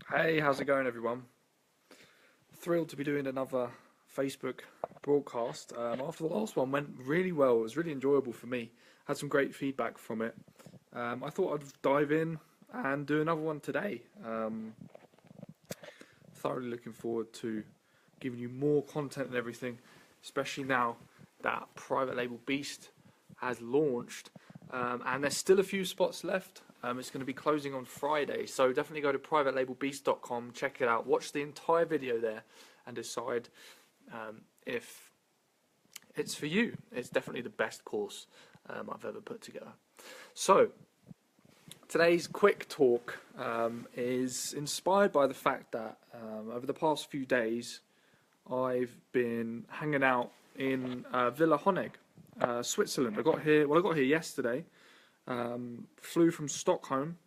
Hey, how's it going, everyone? Thrilled to be doing another Facebook broadcast. After the last one went really well, it was really enjoyable for me. Had some great feedback from it. I thought I'd dive in and do another one today. Thoroughly looking forward to giving you more content and everything, especially now that Private Label Beast has launched. And there's still a few spots left. It's going to be closing on Friday, so definitely go to privatelabelbeast.com, check it out, watch the entire video there, and decide if it's for you. It's definitely the best course I've ever put together. So, today's quick talk is inspired by the fact that over the past few days I've been hanging out in Villa Honeg, Switzerland. I got here yesterday. Flew from Stockholm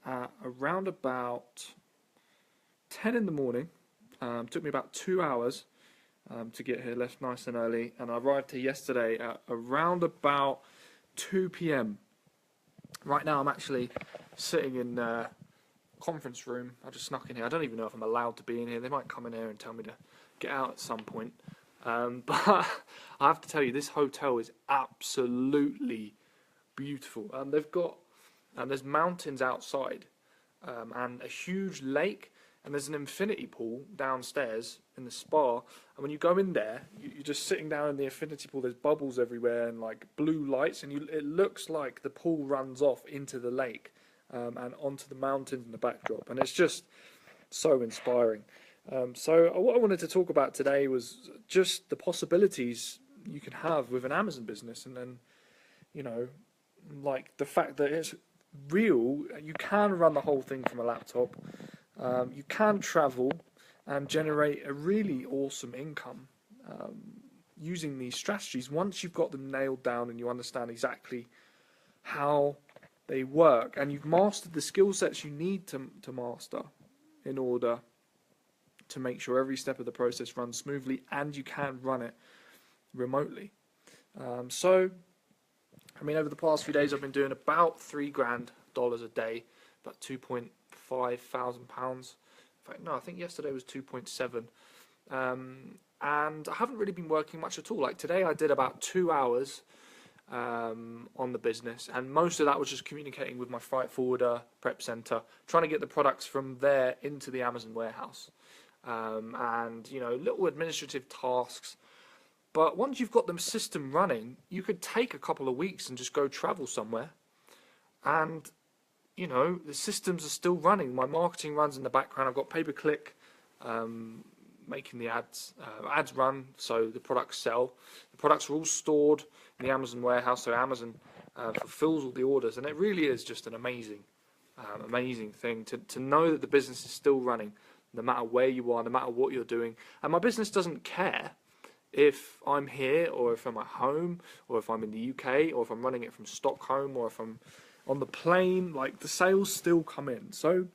at around about 10 in the morning. Took me about 2 hours to get here, left nice and early, and I arrived here yesterday at around about 2 p.m. Right now I'm actually sitting in a conference room. I just snuck in here. I don't even know if I'm allowed to be in here. They might come in here and tell me to get out at some point. But I have to tell you, this hotel is absolutely beautiful. There's mountains outside, and a huge lake, and there's an infinity pool downstairs in the spa. And when you go in there, you're just sitting down in the infinity pool. There's bubbles everywhere and like blue lights, and it looks like the pool runs off into the lake and onto the mountains in the backdrop, and it's just so inspiring. So what I wanted to talk about today was just the possibilities you can have with an Amazon business, and then, you know, like the fact that it's real. You can run the whole thing from a laptop. You can travel and generate a really awesome income using these strategies once you've got them nailed down and you understand exactly how they work, and you've mastered the skill sets you need to master in order to make sure every step of the process runs smoothly, and you can run it remotely. Over the past few days, I've been doing about $3,000 a day, about £2.5 thousand. In fact, no, I think yesterday was 2.7. And I haven't really been working much at all. Like today, I did about 2 hours on the business, and most of that was just communicating with my freight forwarder, prep center, trying to get the products from there into the Amazon warehouse, and little administrative tasks. But once you've got the system running, you could take a couple of weeks and just go travel somewhere. And, the systems are still running. My marketing runs in the background. I've got pay-per-click making the ads. Ads run, so the products sell. The products are all stored in the Amazon warehouse, so Amazon fulfills all the orders. And it really is just an amazing thing to know that the business is still running, no matter where you are, no matter what you're doing. And my business doesn't care if I'm here, or if I'm at home, or if I'm in the UK, or if I'm running it from Stockholm, or if I'm on the plane. Like, the sales still come in. So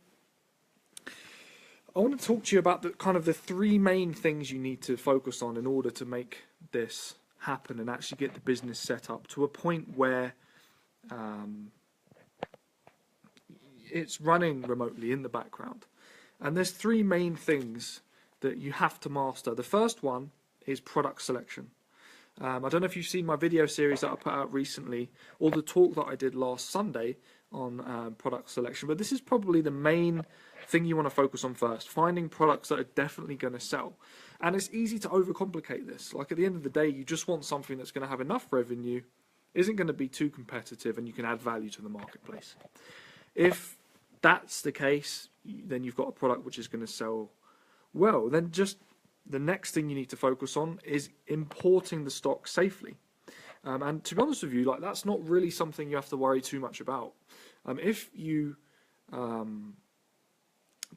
I want to talk to you about the three main things you need to focus on in order to make this happen and actually get the business set up to a point where it's running remotely in the background. And there's three main things that you have to master. The first one is product selection. I don't know if you've seen my video series that I put out recently, or the talk that I did last Sunday on product selection, but this is probably the main thing you want to focus on first, finding products that are definitely going to sell. And it's easy to overcomplicate this. Like, at the end of the day, you just want something that's going to have enough revenue, isn't going to be too competitive, and you can add value to the marketplace. If that's the case, then you've got a product which is going to sell well. Then just the next thing you need to focus on is importing the stock safely. And to be honest with you, like, that's not really something you have to worry too much about. If you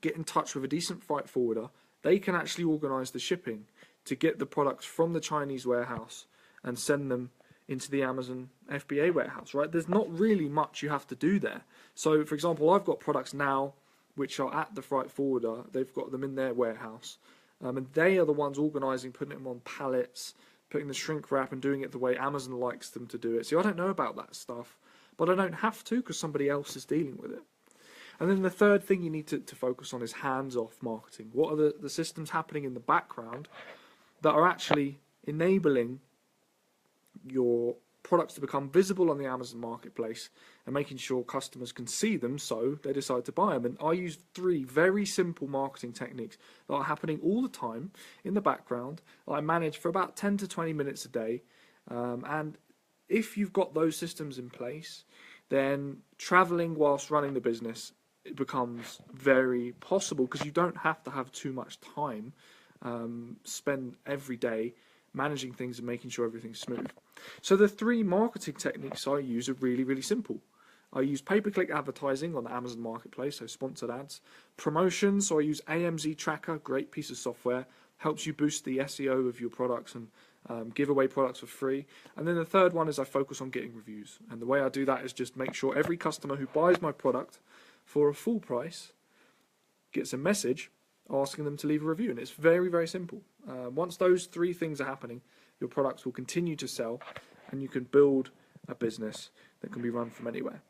get in touch with a decent freight forwarder, they can actually organise the shipping to get the products from the Chinese warehouse and send them into the Amazon FBA warehouse, right? There's not really much you have to do there. So, for example, I've got products now which are at the freight forwarder. They've got them in their warehouse. And they are the ones organising, putting them on pallets, putting the shrink wrap and doing it the way Amazon likes them to do it. See, I don't know about that stuff, but I don't have to because somebody else is dealing with it. And then the third thing you need to focus on is hands-off marketing. What are the systems happening in the background that are actually enabling your products to become visible on the Amazon marketplace and making sure customers can see them so they decide to buy them? And I use 3 very simple marketing techniques that are happening all the time in the background that I manage for about 10 to 20 minutes a day. And if you've got those systems in place, then traveling whilst running the business, it becomes very possible, because you don't have to have too much time spent every day managing things and making sure everything's smooth. So the 3 marketing techniques I use are really, really simple. I use pay-per-click advertising on the Amazon marketplace, so sponsored ads. Promotions, so I use AMZ Tracker, great piece of software, helps you boost the SEO of your products and give away products for free. And then the third one is I focus on getting reviews. And the way I do that is just make sure every customer who buys my product for a full price gets a message asking them to leave a review. And it's very, very simple. Once those 3 things are happening, your products will continue to sell and you can build a business that can be run from anywhere.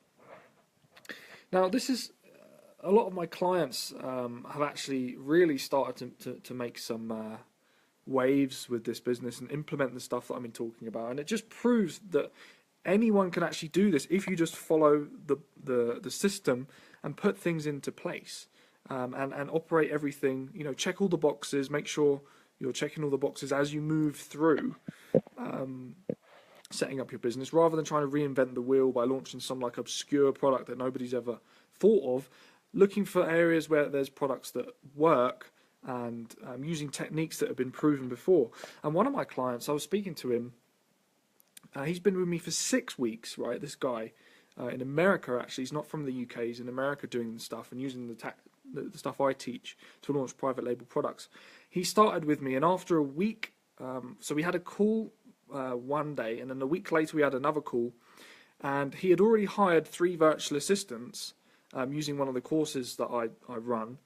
Now, this is a lot of my clients have actually really started to make some waves with this business and implement the stuff that I've been talking about, and it just proves that anyone can actually do this if you just follow the system and put things into place, and operate everything, check all the boxes, make sure you're checking all the boxes as you move through setting up your business, rather than trying to reinvent the wheel by launching some like obscure product that nobody's ever thought of. Looking for areas where there's products that work and using techniques that have been proven before. And one of my clients, I was speaking to him, he's been with me for 6 weeks, right? This guy in America, actually, he's not from the UK, he's in America doing stuff and using the stuff I teach to launch private label products. He started with me, and after a week, so we had a call one day, and then a week later we had another call, and he had already hired 3 virtual assistants using one of the courses that I run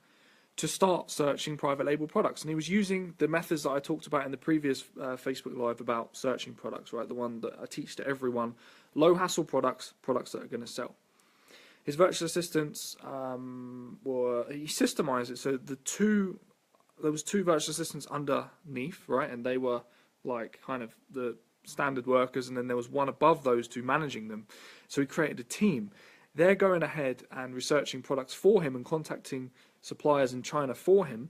to start searching private label products. And he was using the methods that I talked about in the previous Facebook Live about searching products, right? The one that I teach to everyone. Low hassle products that are going to sell. His virtual assistants he systemized it. So there was 2 virtual assistants underneath, right? And they were like kind of the standard workers, and then there was one above those 2 managing them. So he created a team. They're going ahead and researching products for him and contacting suppliers in China for him,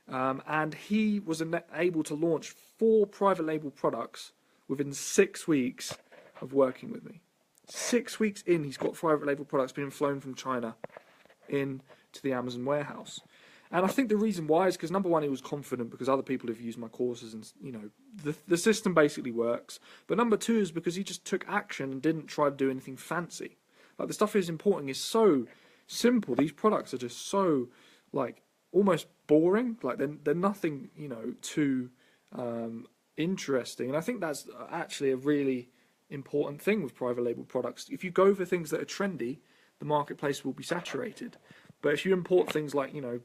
and he was able to launch 4 private label products within 6 weeks of working with me. 6 weeks in, he's got private label products being flown from China into the Amazon warehouse. And I think the reason why is because, number one, he was confident because other people have used my courses and, the system basically works. But number 2 is because he just took action and didn't try to do anything fancy. Like, the stuff he's importing is so simple. These products are just so, like, almost boring. Like, they're nothing, too interesting. And I think that's actually a really important thing with private label products. If you go for things that are trendy, the marketplace will be saturated. But if you import things like, I don't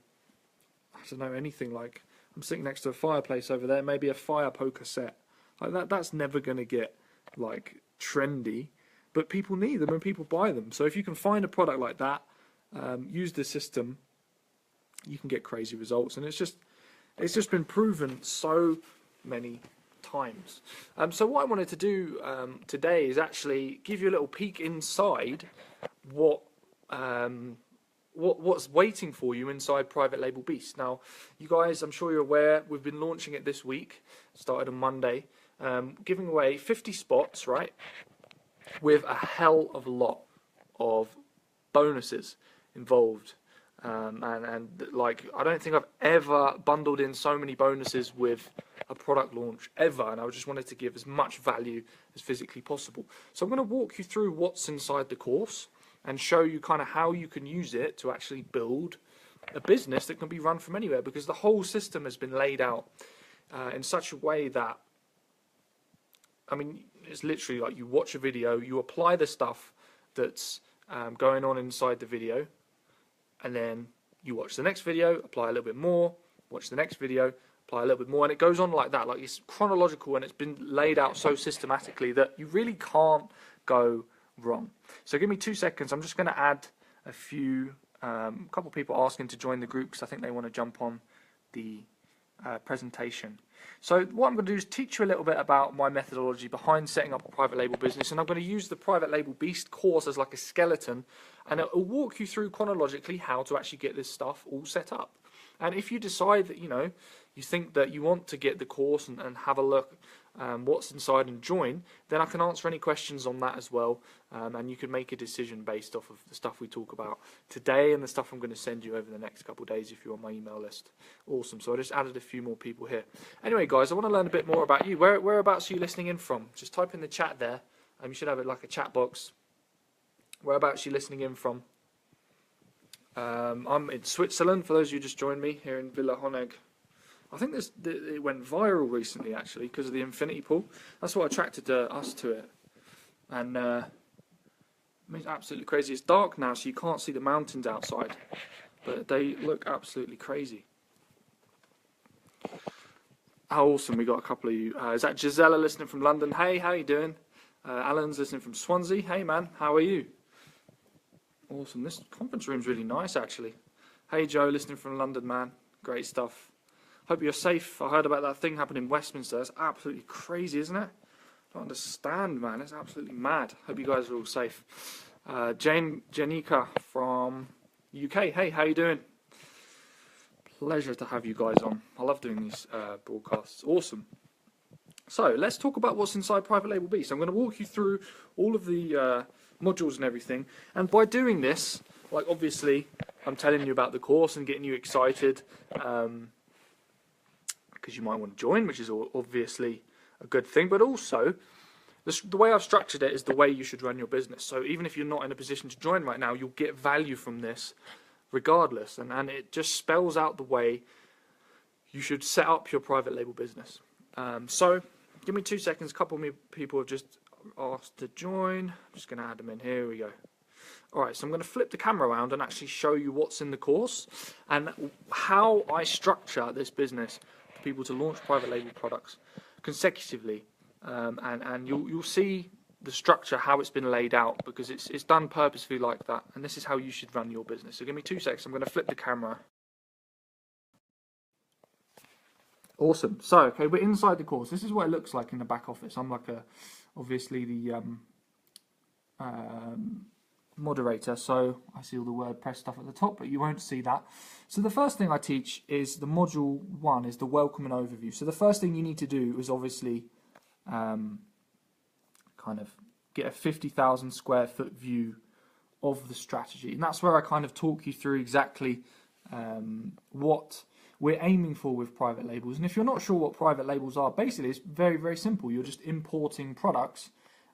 know, anything like, I'm sitting next to a fireplace over there, maybe a fire poker set. Like that's never going to get, like, trendy. But people need them and people buy them. So if you can find a product like that, use the system, you can get crazy results. And it's just been proven so many times. So what I wanted to do today is actually give you a little peek inside what's waiting for you inside Private Label Beast. Now, you guys, I'm sure you're aware, we've been launching it this week, started on Monday, giving away 50 spots, right, with a hell of a lot of bonuses involved. And like, I don't think I've ever bundled in so many bonuses with a product launch ever, and I just wanted to give as much value as physically possible. So I'm going to walk you through what's inside the course and show you kind of how you can use it to actually build a business that can be run from anywhere, because the whole system has been laid out in such a way that, I mean, it's literally like you watch a video, you apply the stuff that's going on inside the video, and then you watch the next video, apply a little bit more, watch the next video, apply a little bit more, and it goes on like that. Like, it's chronological and it's been laid out so systematically that you really can't go wrong. So give me 2 seconds. I'm just going to add a few a couple of people asking to join the group because I think they want to jump on the presentation. So what I'm going to do is teach you a little bit about my methodology behind setting up a private label business, and I'm going to use the Private Label Beast course as like a skeleton, and it will walk you through chronologically how to actually get this stuff all set up. And if you decide that, you think that you want to get the course and have a look what's inside and join, then I can answer any questions on that as well, and you can make a decision based off of the stuff we talk about today and the stuff I'm going to send you over the next couple of days if you're on my email list. Awesome. So I just added a few more people here. Anyway, guys, I want to learn a bit more about you. Whereabouts are you listening in from? Just type in the chat there. You should have it like a chat box. Whereabouts are you listening in from? I'm in Switzerland, for those of you who just joined me, here in Villa Honeg. I think it went viral recently, actually, because of the infinity pool. That's what attracted us to it. And it's absolutely crazy. It's dark now, so you can't see the mountains outside. But they look absolutely crazy. How awesome, we got a couple of you. Is that Gisela listening from London? Hey, how you doing? Alan's listening from Swansea. Hey, man, how are you? Awesome. This conference room's really nice, actually. Hey, Joe, listening from London, man. Great stuff. Hope you're safe. I heard about that thing happening in Westminster. It's absolutely crazy, isn't it? I don't understand, man. It's absolutely mad. Hope you guys are all safe. Janika from UK. Hey, how you doing? Pleasure to have you guys on. I love doing these broadcasts. Awesome. So let's talk about what's inside Private Label Beast. I'm going to walk you through all of the modules and everything, and by doing this, like, obviously I'm telling you about the course and getting you excited, because you might want to join, which is obviously a good thing, but also the way I've structured it is the way you should run your business. So even if you're not in a position to join right now, you'll get value from this regardless, and it just spells out the way you should set up your private label business. So give me 2 seconds. A couple of people have just asked to join. I'm just going to add them in. Here we go. Alright, so I'm going to flip the camera around and actually show you what's in the course and how I structure this business for people to launch private label products consecutively. And you'll see the structure, how it's been laid out, because it's done purposefully like that, and this is how you should run your business. So give me 2 seconds. I'm going to flip the camera. Awesome. So, okay, we're inside the course. This is what it looks like in the back office. I'm like obviously the moderator, so I see all the WordPress stuff at the top, but you won't see that. So the first thing I teach is the module 1 is the welcome and overview. So the first thing you need to do is obviously kind of get a 50,000 square foot view of the strategy, and that's where I kind of talk you through exactly what we're aiming for with private labels. And if you're not sure what private labels are, basically it's very, very simple. You're just importing products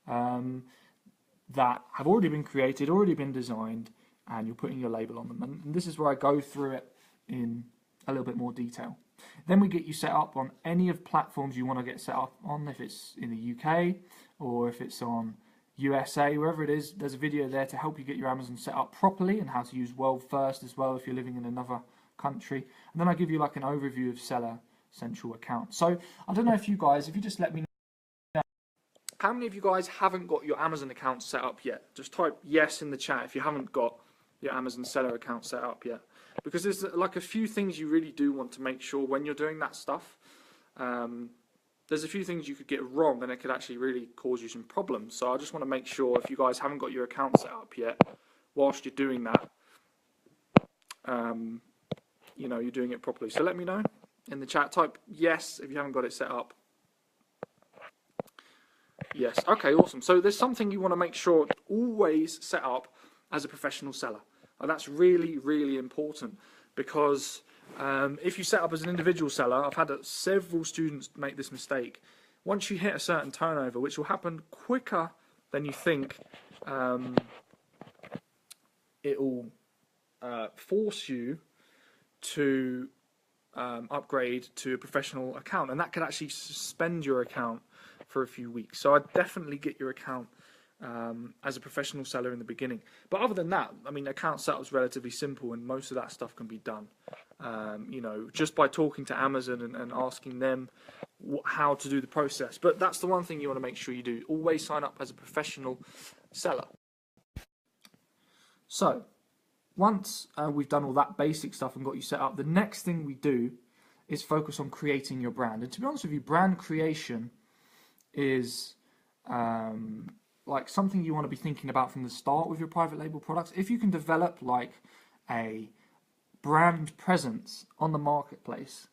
that have already been created, already been designed, and you're putting your label on them. And this is where I go through it in a little bit more detail. Then we get you set up on any of platforms you want to get set up on, if it's in the UK or if it's on USA, wherever it is. There's a video there to help you get your Amazon set up properly and how to use World First as well if you're living in another country. And then I give you like an overview of Seller Central account. So I don't know if you just let me know, how many of you guys haven't got your Amazon account set up yet? Just type yes in the chat if you haven't got your Amazon seller account set up yet, because there's like a few things you really do want to make sure when you're doing that stuff. There's a few things you could get wrong and it could actually really cause you some problems. So I just want to make sure if you guys haven't got your account set up yet, whilst you're doing that, you're doing it properly. So let me know in the chat. Type yes if you haven't got it set up. Yes. Okay, awesome. So there's something you want to make sure always set up as a professional seller. And that's really, really important, because if you set up as an individual seller, I've had several students make this mistake. Once you hit a certain turnover, which will happen quicker than you think, it will force you to upgrade to a professional account, and that could actually suspend your account for a few weeks. So I'd definitely get your account as a professional seller in the beginning. But other than that, I mean, account setup is relatively simple, and most of that stuff can be done, just by talking to Amazon and asking them how to do the process. But that's the one thing you want to make sure you do. Always sign up as a professional seller. So once we've done all that basic stuff and got you set up, the next thing we do is focus on creating your brand. And to be honest with you, brand creation is like something you want to be thinking about from the start with your private label products. If you can develop like a brand presence on the marketplace,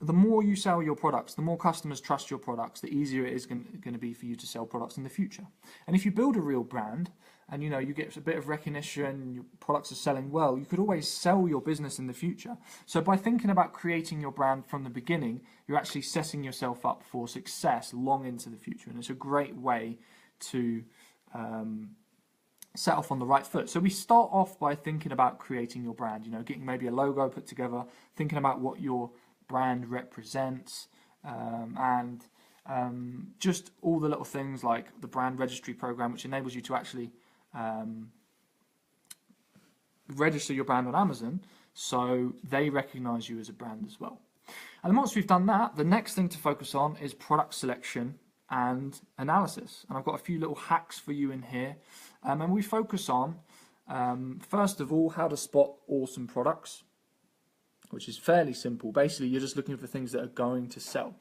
the more you sell your products, the more customers trust your products, the easier it is going to be for you to sell products in the future. And if you build a real brand and you get a bit of recognition, your products are selling well, you could always sell your business in the future. So by thinking about creating your brand from the beginning, you're actually setting yourself up for success long into the future. And it's a great way to set off on the right foot. So we start off by thinking about creating your brand, getting maybe a logo put together, thinking about what your brand represents, and just all the little things like the brand registry program, which enables you to actually register your brand on Amazon so they recognize you as a brand as well. And once we've done that, the next thing to focus on is product selection and analysis. And I've got a few little hacks for you in here. And we focus on, first of all, how to spot awesome products, which is fairly simple. Basically, you're just looking for things that are going to sell.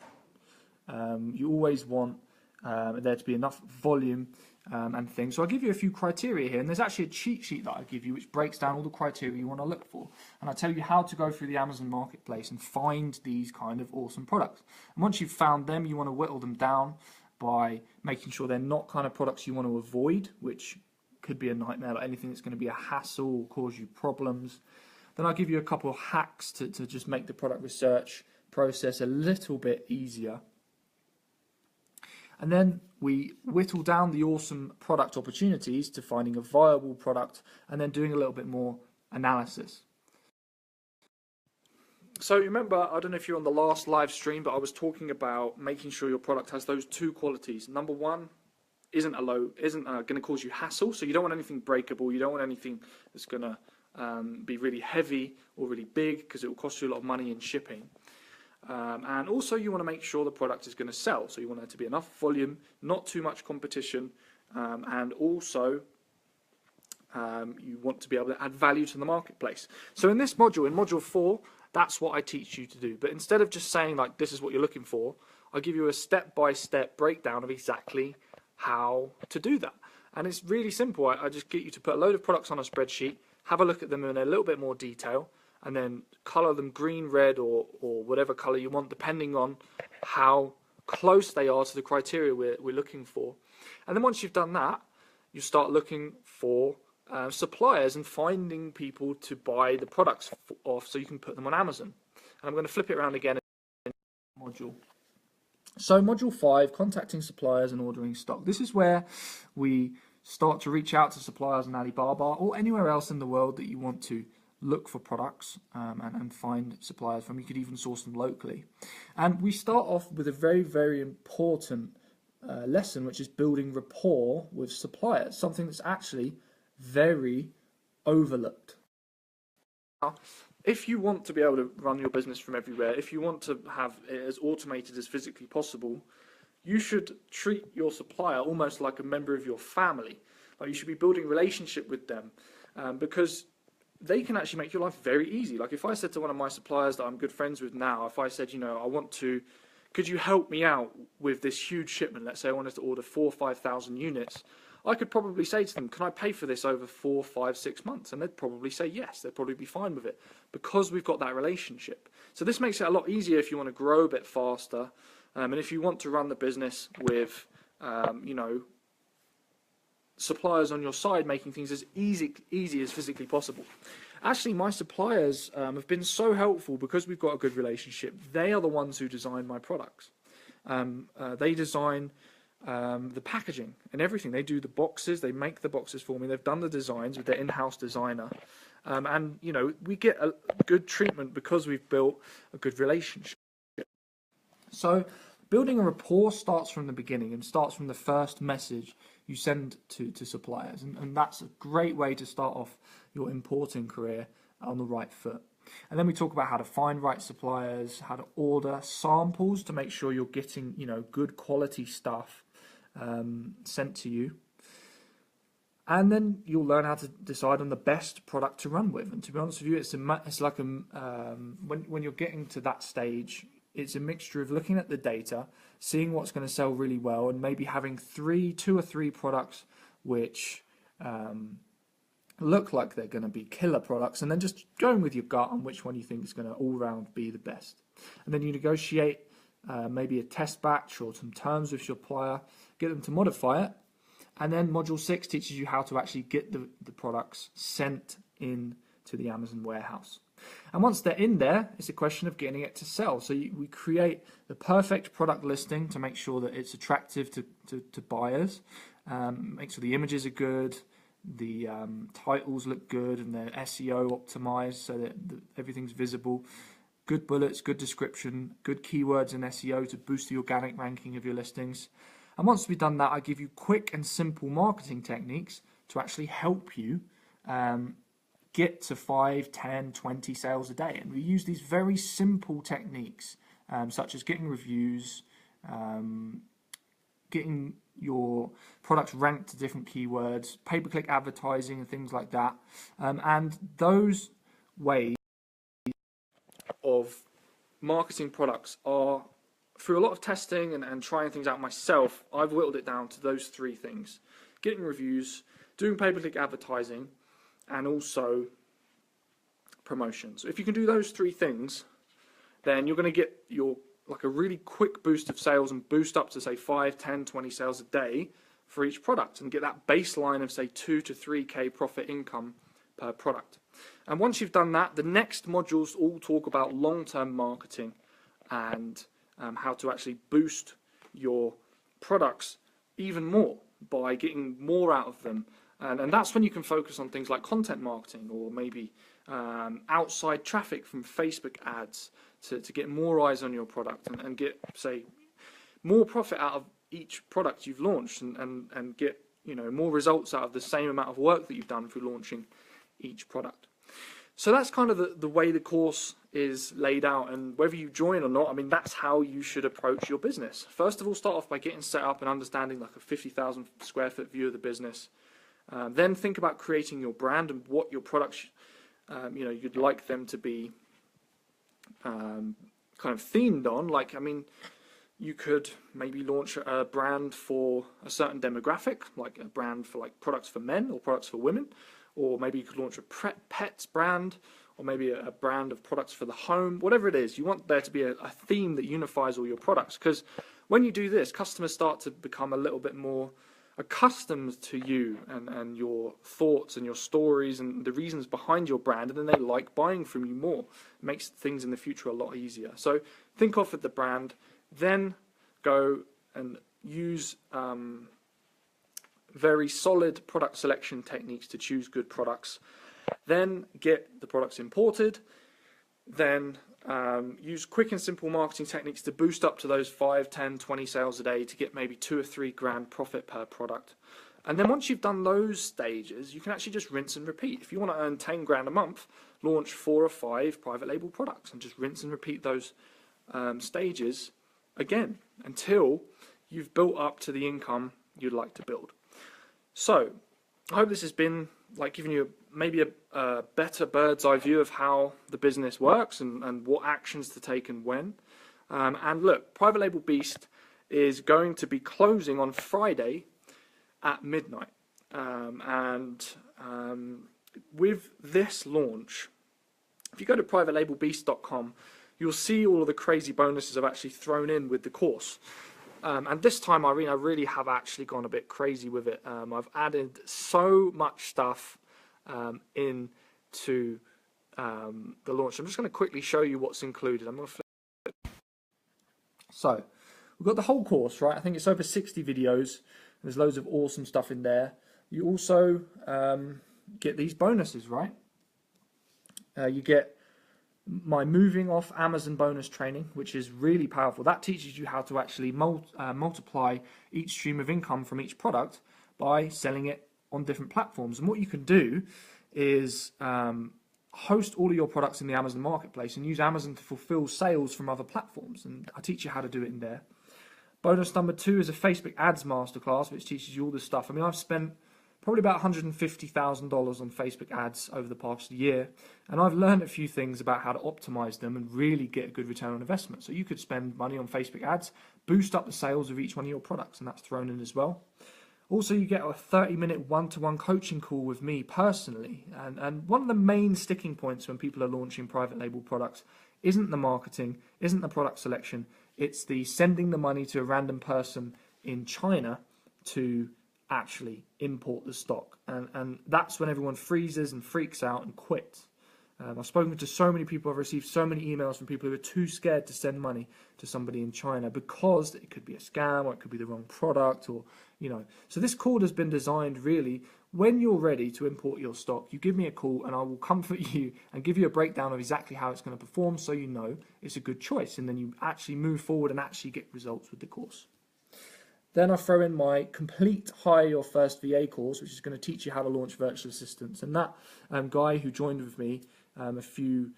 You always want there to be enough volume and things. So I'll give you a few criteria here, and there's actually a cheat sheet that I give you which breaks down all the criteria you want to look for. And I tell you how to go through the Amazon marketplace and find these kind of awesome products. And once you've found them, you want to whittle them down by making sure they're not kind of products you want to avoid, which could be a nightmare, like anything that's going to be a hassle or cause you problems. Then I'll give you a couple of hacks to just make the product research process a little bit easier. And then we whittle down the awesome product opportunities to finding a viable product and then doing a little bit more analysis. So remember, I don't know if you're on the last live stream, but I was talking about making sure your product has those two qualities. Number one, isn't going to cause you hassle. So you don't want anything breakable. You don't want anything that's going to be really heavy or really big because it will cost you a lot of money in shipping. And also you want to make sure the product is going to sell. So you want there to be enough volume, not too much competition, and also you want to be able to add value to the marketplace. So in this module, in module 4, that's what I teach you to do. But instead of just saying like this is what you're looking for, I'll give you a step-by-step breakdown of exactly how to do that. And it's really simple. I just get you to put a load of products on a spreadsheet, have a look at them in a little bit more detail, and then color them green, red, or whatever color you want, depending on how close they are to the criteria we're looking for. And then once you've done that, you start looking for suppliers and finding people to buy the products off so you can put them on Amazon. And I'm going to flip it around again in module. So module 5, contacting suppliers and ordering stock. This is where we start to reach out to suppliers on Alibaba or anywhere else in the world that you want to look for products and find suppliers from. You could even source them locally. And we start off with a very, very important lesson, which is building rapport with suppliers, something that's actually very overlooked. Now, if you want to be able to run your business from everywhere, if you want to have it as automated as physically possible, you should treat your supplier almost like a member of your family. Like you should be building a relationship with them because they can actually make your life very easy. Like if I said to one of my suppliers that I'm good friends with now, if I said, could you help me out with this huge shipment? Let's say I wanted to order 4,000 or 5,000 units. I could probably say to them, can I pay for this over 4, 5, 6 months? And they'd probably say yes. They'd probably be fine with it because we've got that relationship. So this makes it a lot easier if you want to grow a bit faster. And if you want to run the business with, suppliers on your side, making things as easy as physically possible. Actually, my suppliers have been so helpful because we've got a good relationship. They are the ones who design my products. They design the packaging and everything. They do the boxes. They make the boxes for me. They've done the designs with their in-house designer. And we get a good treatment because we've built a good relationship. So building a rapport starts from the beginning and starts from the first message you send to suppliers. And that's a great way to start off your importing career on the right foot. And then we talk about how to find right suppliers, how to order samples to make sure you're getting, good quality stuff sent to you. And then you'll learn how to decide on the best product to run with. And to be honest with you, it's like when you're getting to that stage, it's a mixture of looking at the data, seeing what's going to sell really well, and maybe having two or three products which look like they're going to be killer products, and then just going with your gut on which one you think is going to all round be the best. And then you negotiate maybe a test batch or some terms with your supplier, get them to modify it. And then Module 6 teaches you how to actually get the products sent in to the Amazon warehouse. And once they're in there, it's a question of getting it to sell. So we create the perfect product listing to make sure that it's attractive to buyers, make sure the images are good, the titles look good, and they're SEO optimized so that everything's visible. Good bullets, good description, good keywords in SEO to boost the organic ranking of your listings. And once we've done that, I give you quick and simple marketing techniques to actually help you get to 5, 10, 20 sales a day. And we use these very simple techniques, such as getting reviews, getting your products ranked to different keywords, pay-per-click advertising and things like that. And those ways of marketing products are, through a lot of testing and trying things out myself, I've whittled it down to those three things: getting reviews, doing pay-per-click advertising, and also promotions. So if you can do those three things, then you're going to get a really quick boost of sales and boost up to say 5, 10, 20 sales a day for each product, and get that baseline of say 2 to 3k profit income per product. And once you've done that, the next modules all talk about long-term marketing and how to actually boost your products even more by getting more out of them. And that's when you can focus on things like content marketing, or maybe outside traffic from Facebook ads to get more eyes on your product and get, say, more profit out of each product you've launched, and get more results out of the same amount of work that you've done through launching each product. So that's kind of the way the course is laid out, and whether you join or not, I mean, that's how you should approach your business. First of all, start off by getting set up and understanding like a 50,000 square foot view of the business. Then think about creating your brand and what your products, you'd like them to be kind of themed on. Like, I mean, you could maybe launch a brand for a certain demographic, like a brand for like products for men or products for women. Or maybe you could launch a pets brand, or maybe a brand of products for the home. Whatever it is, you want there to be a theme that unifies all your products. Because when you do this, customers start to become a little bit more accustomed to you and your thoughts and your stories and the reasons behind your brand, and then they like buying from you more. It makes things in the future a lot easier. So think off at the brand, then go and use very solid product selection techniques to choose good products. Then get the products imported. Then use quick and simple marketing techniques to boost up to those 5, 10, 20 sales a day to get maybe 2 or 3 grand profit per product. And then once you've done those stages, you can actually just rinse and repeat. If you want to earn 10 grand a month, launch 4 or 5 private label products and just rinse and repeat those stages again until you've built up to the income you'd like to build. So I hope this has been like giving you maybe a better bird's eye view of how the business works and what actions to take and when. And look, Private Label Beast is going to be closing on Friday at midnight. With this launch, if you go to privatelabelbeast.com, you'll see all of the crazy bonuses I've actually thrown in with the course. And this time, Irene, I really have actually gone a bit crazy with it. I've added so much stuff into the launch. I'm just going to quickly show you what's included. I'm going to flip. So we've got the whole course, right? I think it's over 60 videos. There's loads of awesome stuff in there. You also get these bonuses, right? You get my moving off Amazon bonus training, which is really powerful. That teaches you how to actually multiply each stream of income from each product by selling it on different platforms. And what you can do is host all of your products in the Amazon marketplace and use Amazon to fulfill sales from other platforms. And I teach you how to do it in there. Bonus number 2 is a Facebook ads masterclass, which teaches you all this stuff. I mean, I've spent probably about $150,000 on Facebook ads over the past year. And I've learned a few things about how to optimize them and really get a good return on investment. So you could spend money on Facebook ads, boost up the sales of each one of your products, and that's thrown in as well. Also, you get a 30-minute one-to-one coaching call with me personally. And one of the main sticking points when people are launching private label products isn't the marketing, isn't the product selection. It's the sending the money to a random person in China to actually import the stock. And that's when everyone freezes and freaks out and quits. I've spoken to so many people, I've received so many emails from people who are too scared to send money to somebody in China because it could be a scam or it could be the wrong product or, you know. So this call has been designed really, when you're ready to import your stock, you give me a call and I will comfort you and give you a breakdown of exactly how it's going to perform so you know it's a good choice, and then you actually move forward and actually get results with the course. Then I throw in my complete Hire Your First VA course, which is going to teach you how to launch virtual assistants. And that guy who joined with me a few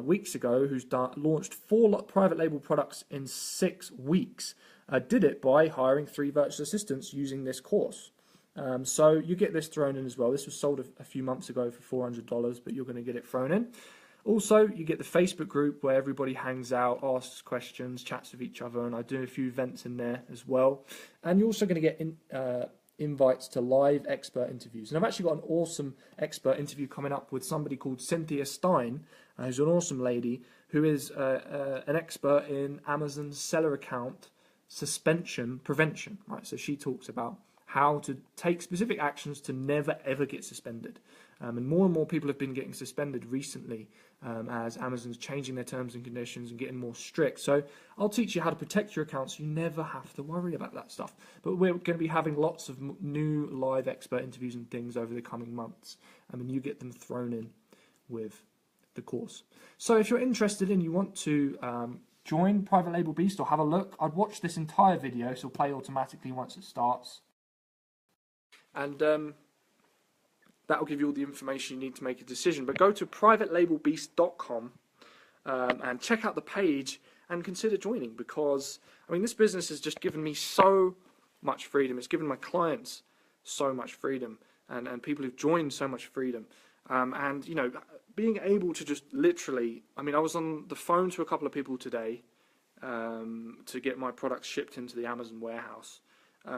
weeks ago, who's launched 4 private label products in 6 weeks, did it by hiring 3 virtual assistants using this course. So you get this thrown in as well. This was sold a few months ago for $400, but you're going to get it thrown in. Also, you get the Facebook group where everybody hangs out, asks questions, chats with each other, and I do a few events in there as well. And you're also going to get invites to live expert interviews. And I've actually got an awesome expert interview coming up with somebody called Cynthia Stein, who's an awesome lady, who is an expert in Amazon's seller account suspension prevention. Right, so she talks about how to take specific actions to never ever get suspended. And more people have been getting suspended recently as Amazon's changing their terms and conditions and getting more strict. So I'll teach you how to protect your accounts so you never have to worry about that stuff. But we're going to be having lots of new live expert interviews and things over the coming months. And you get them thrown in with the course. So if you're interested and you want to join Private Label Beast or have a look, I'd watch this entire video, so it'll play automatically once it starts. And that will give you all the information you need to make a decision. But go to privatelabelbeast.com and check out the page and consider joining, because, I mean, this business has just given me so much freedom. It's given my clients so much freedom, and people who've joined so much freedom. And, you know, being able to just literally, I mean, I was on the phone to a couple of people today to get my products shipped into the Amazon warehouse.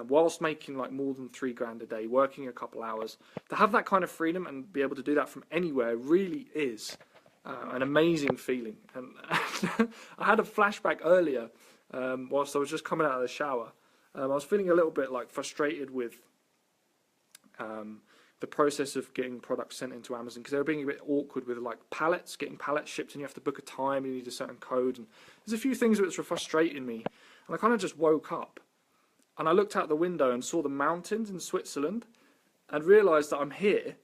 Whilst making like more than $3,000 a day, working a couple hours, to have that kind of freedom and be able to do that from anywhere really is an amazing feeling. And I had a flashback earlier whilst I was just coming out of the shower. I was feeling a little bit like frustrated with the process of getting products sent into Amazon, because they were being a bit awkward with like pallets, getting pallets shipped, and you have to book a time, you need a certain code, and there's a few things which were frustrating me. And I kind of just woke up. And I looked out the window and saw the mountains in Switzerland and realised that I'm here.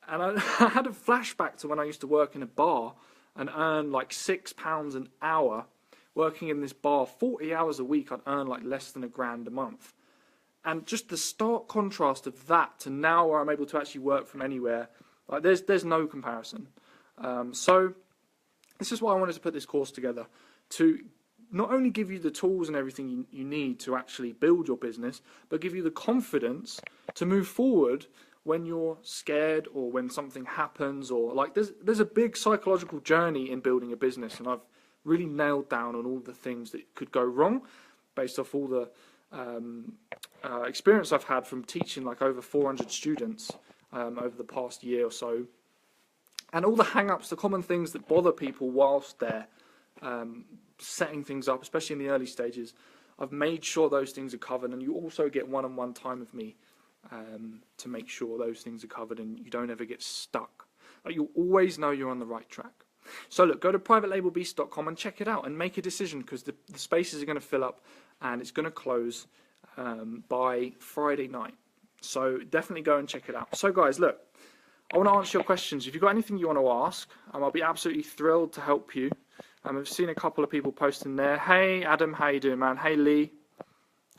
And I had a flashback to when I used to work in a bar and earn like £6 an hour. Working in this bar 40 hours a week, I'd earn like less than $1,000 a month. And just the stark contrast of that to now where I'm able to actually work from anywhere, like there's no comparison. So this is why I wanted to put this course together, to not only give you the tools and everything you need to actually build your business, but give you the confidence to move forward when you're scared or when something happens, or like there's a big psychological journey in building a business, and I've really nailed down on all the things that could go wrong based off all the experience I've had from teaching like over 400 students over the past year or so, and all the hang-ups, the common things that bother people whilst they're setting things up, especially in the early stages. I've made sure those things are covered, and you also get one-on-one time with me to make sure those things are covered and you don't ever get stuck. Like, you'll always know you're on the right track. So look, go to privatelabelbeast.com and check it out and make a decision, because the spaces are going to fill up and it's going to close by Friday night. So definitely go and check it out. So guys, look, I want to answer your questions. If you've got anything you want to ask, I'll be absolutely thrilled to help you. I've seen a couple of people posting there. Hey Adam, how you doing, man? Hey Lee.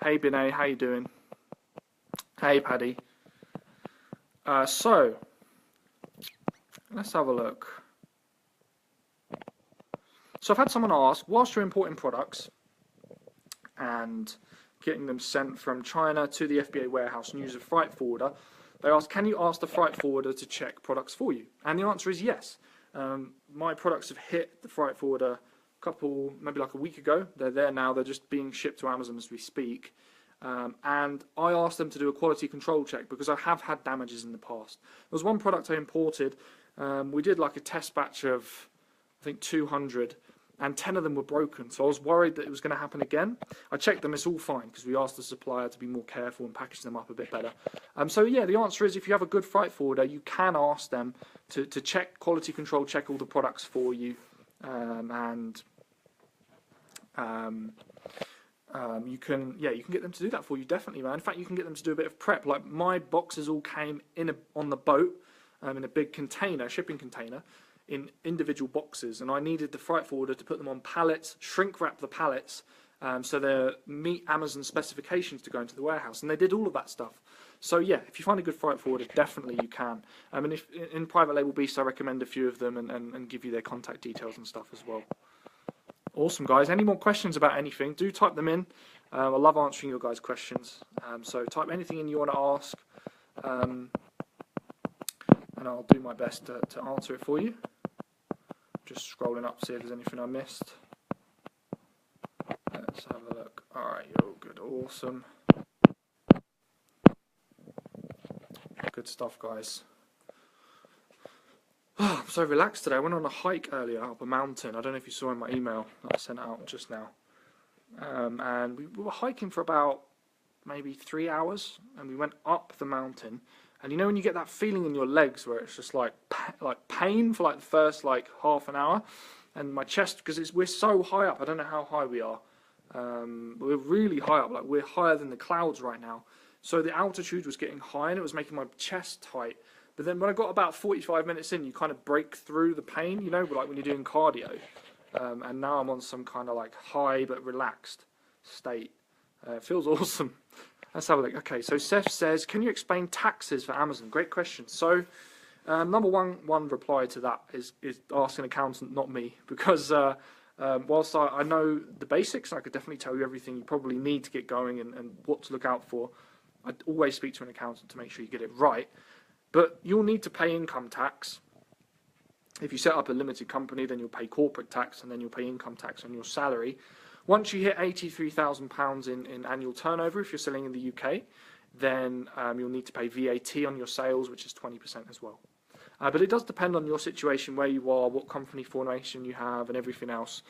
Hey Binay, how you doing? Hey Paddy. So let's have a look. So I've had someone ask, whilst you're importing products and getting them sent from China to the FBA warehouse and use a freight forwarder, They asked, can you ask the freight forwarder to check products for you? And the answer is yes. My products have hit the freight forwarder maybe like a week ago. They're there now. They're just being shipped to Amazon as we speak. And I asked them to do a quality control check because I have had damages in the past. There was one product I imported. We did like a test batch of, I think, 200, and 10 of them were broken. So I was worried that it was going to happen again. I checked them, it's all fine, because we asked the supplier to be more careful and package them up a bit better. So yeah, the answer is if you have a good freight forwarder, you can ask them to check, quality control, check all the products for you, you can get them to do that for you, definitely, man. In fact, you can get them to do a bit of prep. Like my boxes all came on the boat, in a big container, shipping container, in individual boxes, and I needed the freight forwarder to put them on pallets, shrink wrap the pallets, so they meet Amazon specifications to go into the warehouse, and they did all of that stuff. So yeah, if you find a good freight forwarder, definitely you can. And if in Private Label Beast, I recommend a few of them and give you their contact details and stuff as well. Awesome, guys. Any more questions about anything, do type them in. I love answering your guys' questions. So type anything in you want to ask, and I'll do my best to answer it for you. Just scrolling up, see if there's anything I missed. Let's have a look. Alright, you're all good. Awesome. Good stuff, guys. Oh, I'm so relaxed today. I went on a hike earlier up a mountain. I don't know if you saw in my email that I sent out just now. And we were hiking for about maybe 3 hours, and we went up the mountain. And you know when you get that feeling in your legs where it's just like pain for like the first like half an hour, and my chest, because we're so high up. I don't know how high we are. We're really high up. Like we're higher than the clouds right now. So the altitude was getting high, and it was making my chest tight. But then when I got about 45 minutes in, you kind of break through the pain, you know, like when you're doing cardio. And now I'm on some kind of like high but relaxed state. It feels awesome. Let's have a look. Okay, so Seth says, can you explain taxes for Amazon? Great question. So, number one reply to that is ask an accountant, not me, because whilst I know the basics, I could definitely tell you everything you probably need to get going and what to look out for. I'd always speak to an accountant to make sure you get it right. But you'll need to pay income tax. If you set up a limited company, then you'll pay corporate tax, and then you'll pay income tax on your salary. Once you hit £83,000 in annual turnover, if you're selling in the UK, then you'll need to pay VAT on your sales, which is 20% as well. But it does depend on your situation, where you are, what company formation you have, and everything else.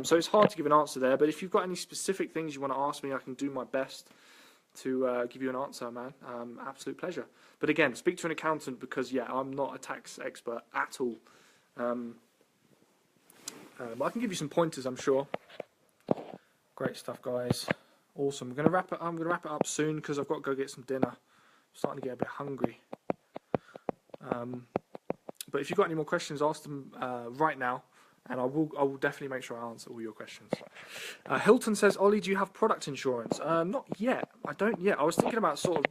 So it's hard to give an answer there, but if you've got any specific things you want to ask me, I can do my best to give you an answer, man. Absolute pleasure. But again, speak to an accountant, because, yeah, I'm not a tax expert at all. But I can give you some pointers, I'm sure. Great stuff, guys. Awesome. I'm going to wrap it up soon, because I've got to go get some dinner. I'm starting to get a bit hungry. But if you've got any more questions, ask them right now, and I will definitely make sure I answer all your questions. Hilton says, Ollie, do you have product insurance? Not yet. I don't yet. I was thinking about sort of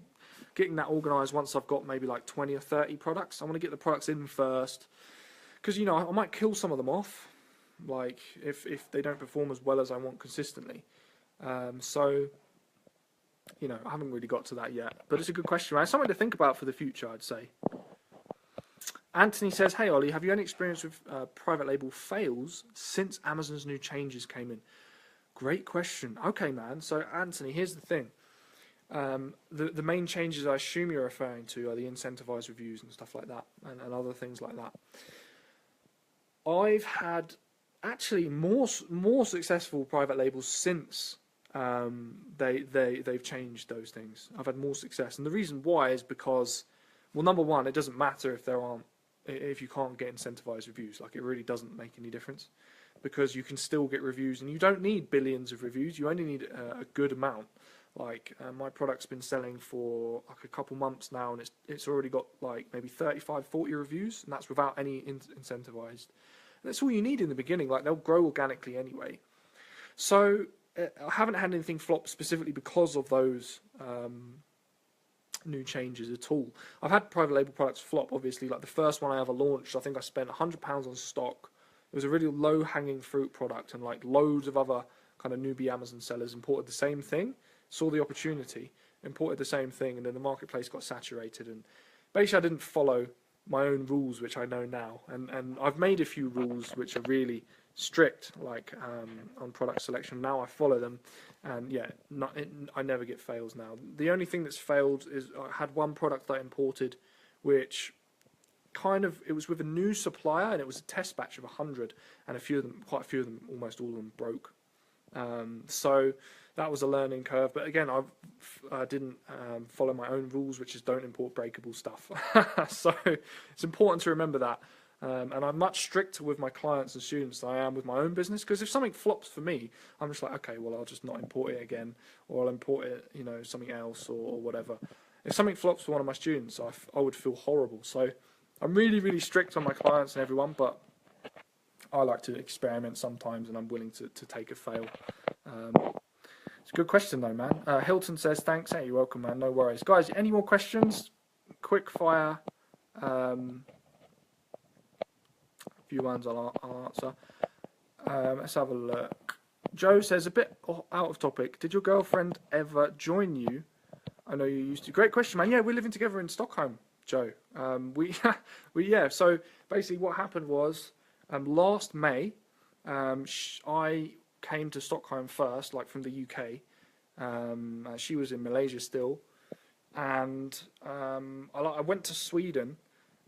getting that organised once I've got maybe like 20 or 30 products. I want to get the products in first, because, you know, I might kill some of them off, like if they don't perform as well as I want consistently. So, you know, I haven't really got to that yet, but it's a good question, right? It's something to think about for the future, I'd say. Anthony says, hey Ollie, have you any experience with private label fails since Amazon's new changes came in? Great question. Okay, man. So Anthony, here's the thing. The main changes I assume you're referring to are the incentivized reviews and stuff like that, and other things like that. I've had actually more successful private labels since they've changed those things. I've had more success, and the reason why is because, well, number one, it doesn't matter if you can't get incentivized reviews. Like, it really doesn't make any difference, because you can still get reviews, and you don't need billions of reviews. You only need a good amount. Like, my product's been selling for like a couple months now, and it's already got like maybe 35, 40 reviews, and that's without any incentivized. And that's all you need in the beginning. Like, they'll grow organically anyway. So I haven't had anything flop specifically because of those new changes at all. I've had private label products flop, obviously. Like the first one I ever launched, I think I spent £100 on stock. It was a really low-hanging fruit product, and like loads of other kind of newbie Amazon sellers imported the same thing, saw the opportunity, imported the same thing, and then the marketplace got saturated, and basically I didn't follow my own rules, which I know now, and I've made a few rules which are really strict, like on product selection. Now I follow them, and yeah, I never get fails now. The only thing that's failed is I had one product that I imported, which it was with a new supplier, and it was a test batch of 100, and quite a few of them, almost all of them broke. So that was a learning curve. But again, I didn't follow my own rules, which is don't import breakable stuff. So it's important to remember that. And I'm much stricter with my clients and students than I am with my own business, because if something flops for me, I'm just like, okay, well, I'll just not import it again, or I'll import it, something else, or whatever. If something flops for one of my students, I would feel horrible. So I'm really, really strict on my clients and everyone, but I like to experiment sometimes, and I'm willing to take a fail. It's a good question though, man. Hilton says, thanks. Hey, you're welcome, man. No worries. Guys, any more questions? Quick fire. A few ones I'll answer. Let's have a look. Joe says, a bit out of topic. Did your girlfriend ever join you? I know you used to. Great question, man. Yeah, we're living together in Stockholm, Joe. Yeah. So basically what happened was, last May, I came to Stockholm first, like from the UK. She was in Malaysia still, and I went to Sweden,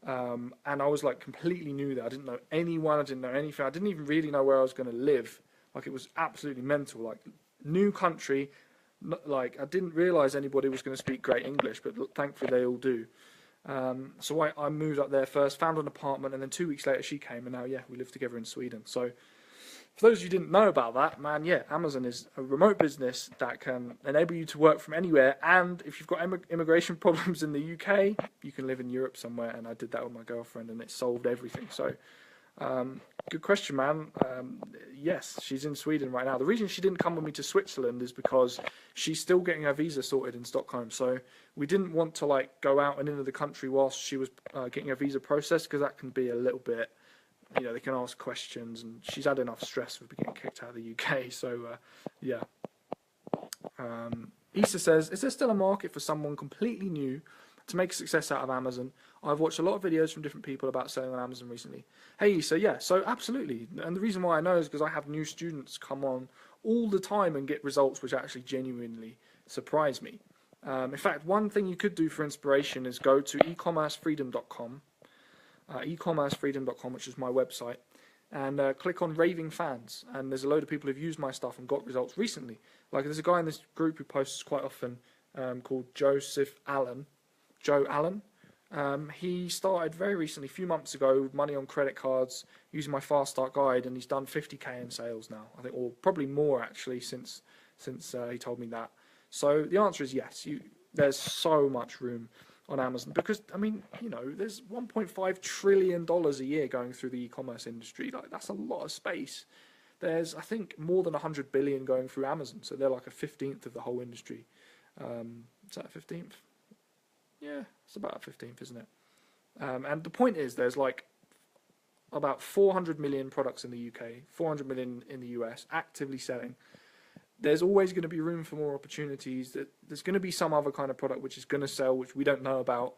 and I was like completely new there. I didn't know anyone. I didn't know anything. I didn't even really know where I was going to live. Like, it was absolutely mental. Like, new country. Like, I didn't realize anybody was going to speak great English, but thankfully they all do. So I moved up there first, found an apartment, and then 2 weeks later she came, and now, yeah, we live together in Sweden. So for those of you who didn't know about that, man, yeah, Amazon is a remote business that can enable you to work from anywhere, and if you've got immigration problems in the UK, you can live in Europe somewhere, and I did that with my girlfriend, and it solved everything. So good question, man. Yes, she's in Sweden right now. The reason she didn't come with me to Switzerland is because she's still getting her visa sorted in Stockholm. So we didn't want to like go out and into the country whilst she was getting her visa processed, because that can be a little bit, they can ask questions, and she's had enough stress with getting kicked out of the UK. So yeah. Issa says, is there still a market for someone completely new to make a success out of Amazon? I've watched a lot of videos from different people about selling on Amazon recently. Hey, so yeah, so absolutely. And the reason why I know is because I have new students come on all the time and get results which actually genuinely surprise me. In fact, one thing you could do for inspiration is go to ecommercefreedom.com, ecommercefreedom.com, which is my website, and click on Raving Fans. And there's a load of people who've used my stuff and got results recently. Like, there's a guy in this group who posts quite often called Joe Allen. He started very recently, a few months ago, with money on credit cards, using my Fast Start guide, and he's done 50k in sales now, I think, or probably more actually since he told me that. So the answer is yes. There's so much room on Amazon, because I mean, there's 1.5 trillion dollars a year going through the e-commerce industry. Like, that's a lot of space. There's, I think, more than 100 billion going through Amazon, so they're like a 15th of the whole industry. Is that a 15th? Yeah, it's about a 15th, isn't it? And the point is, there's like about 400 million products in the UK, 400 million in the US, actively selling. There's always going to be room for more opportunities. There's going to be some other kind of product which is going to sell, which we don't know about.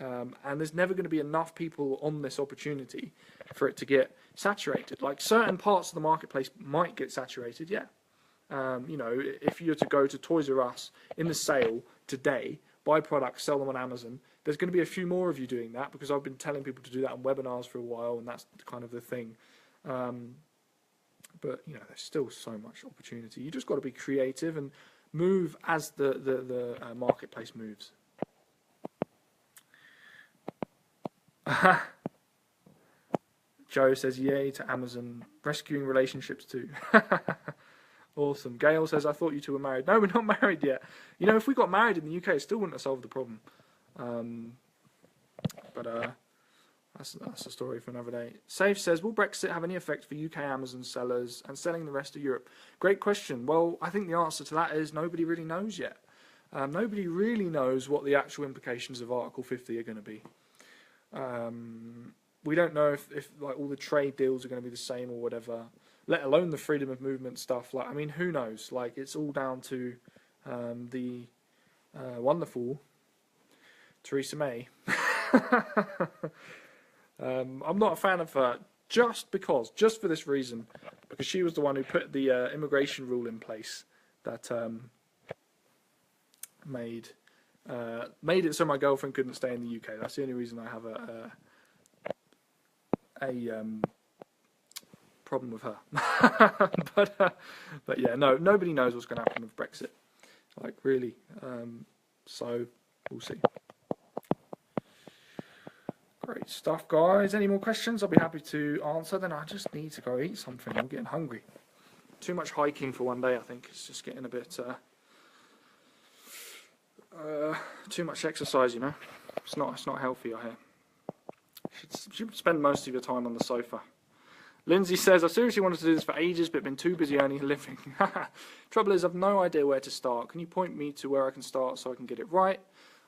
And there's never going to be enough people on this opportunity for it to get saturated. Like, certain parts of the marketplace might get saturated, yeah. If you were to go to Toys R Us in the sale today, buy products, sell them on Amazon, there's going to be a few more of you doing that, because I've been telling people to do that on webinars for a while, and that's kind of the thing. But there's still so much opportunity. You just got to be creative and move as the marketplace moves. Joe says, yay to Amazon, rescuing relationships too. Awesome. Gail says, I thought you two were married. No, we're not married yet. If we got married in the UK, it still wouldn't have solved the problem. But that's a story for another day. Safe says, will Brexit have any effect for UK Amazon sellers and selling the rest of Europe? Great question. Well, I think the answer to that is nobody really knows yet. Nobody really knows what the actual implications of Article 50 are going to be. We don't know if like all the trade deals are going to be the same or whatever, let alone the freedom of movement stuff. Like, I mean, who knows? Like, it's all down to the wonderful Theresa May. I'm not a fan of her just for this reason, because she was the one who put the immigration rule in place that made it so my girlfriend couldn't stay in the UK. That's the only reason I have a problem with her. But yeah, no, nobody knows what's going to happen with Brexit. Like, really. So we'll see. Great stuff, guys. Any more questions? I'll be happy to answer. Then I just need to go eat something. I'm getting hungry. Too much hiking for one day, I think. It's just getting a bit too much exercise, you know. It's not healthy, I hear. Should spend most of your time on the sofa. Lindsay says, I seriously wanted to do this for ages, but been too busy earning a living. Trouble is, I've no idea where to start. Can you point me to where I can start so I can get it right?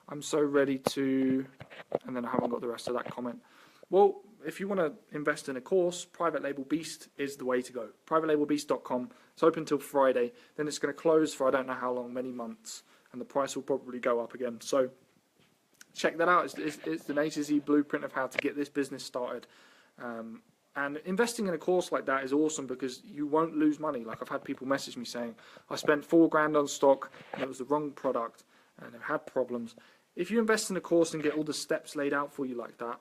I'm so ready to... And then I haven't got the rest of that comment. Well, if you want to invest in a course, Private Label Beast is the way to go. PrivateLabelBeast.com. It's open till Friday. Then it's going to close for I don't know how long, many months. And the price will probably go up again. So check that out. It's an A to Z blueprint of how to get this business started. And investing in a course like that is awesome because you won't lose money. Like, I've had people message me saying, I spent $4,000 on stock and it was the wrong product and I've had problems. If you invest in a course and get all the steps laid out for you like that,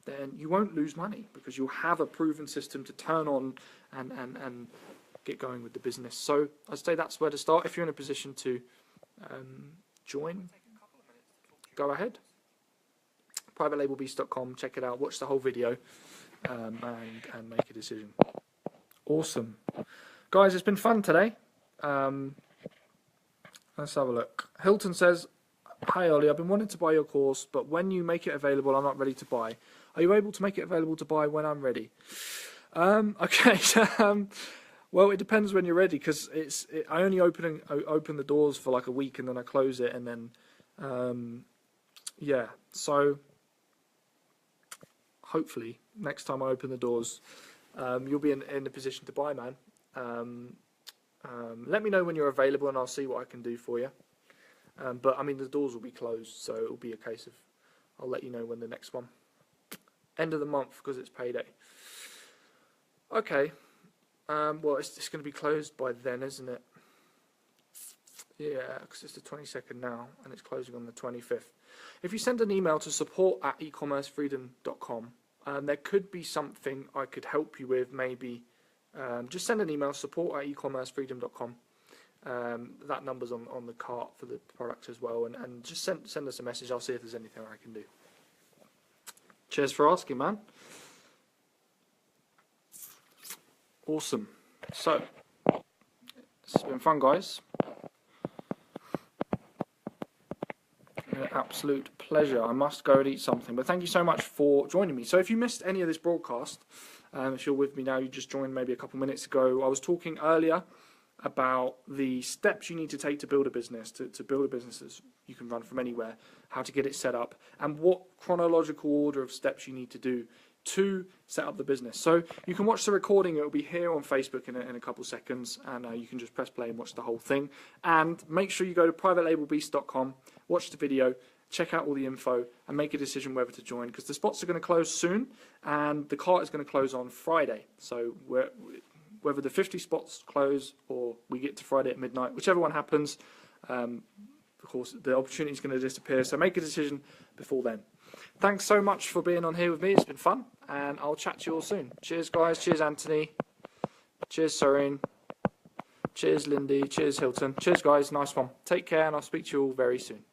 then you won't lose money because you'll have a proven system to turn on and get going with the business. So I'd say that's where to start. If you're in a position to join, go ahead. PrivateLabelBeast.com, check it out, watch the whole video. And make a decision. Awesome. Guys, it's been fun today. Let's have a look. Hilton says, hi Ollie, I've been wanting to buy your course, but when you make it available, I'm not ready to buy. Are you able to make it available to buy when I'm ready? Okay. Well, it depends when you're ready, because I only open the doors for like a week and then I close it, and then yeah. So hopefully next time I open the doors, you'll be in a position to buy, man. Let me know when you're available and I'll see what I can do for you. But I mean, the doors will be closed, so it'll be a case of I'll let you know when the next one. End of the month, because it's payday. Okay. Well, it's going to be closed by then, isn't it? Yeah, because it's the 22nd now, and it's closing on the 25th. If you send an email to support@ecommercefreedom.com, there could be something I could help you with, maybe. Just send an email, support@ecommercefreedom.com. That number's on the cart for the product as well, and just send us a message. I'll see if there's anything I can do. Cheers for asking, man. Awesome. So, this has been fun, guys. An absolute pleasure. I must go and eat something, but thank you so much for joining me. So if you missed any of this broadcast, if you're with me now, you just joined maybe a couple minutes ago, I was talking earlier about the steps you need to take to build a business, to build a business that you can run from anywhere, how to get it set up, and what chronological order of steps you need to do to set up the business. So you can watch the recording. It will be here on Facebook in a couple seconds, and you can just press play and watch the whole thing. And make sure you go to PrivateLabelBeast.com, watch the video, check out all the info, and make a decision whether to join, because the spots are going to close soon and the cart is going to close on Friday. So whether the 50 spots close or we get to Friday at midnight, whichever one happens, of course the opportunity is going to disappear. So make a decision before then. Thanks so much for being on here with me. It's been fun, and I'll chat to you all soon. Cheers, guys. Cheers, Anthony. Cheers, Serene. Cheers, Lindy. Cheers, Hilton. Cheers, guys. Nice one. Take care, and I'll speak to you all very soon.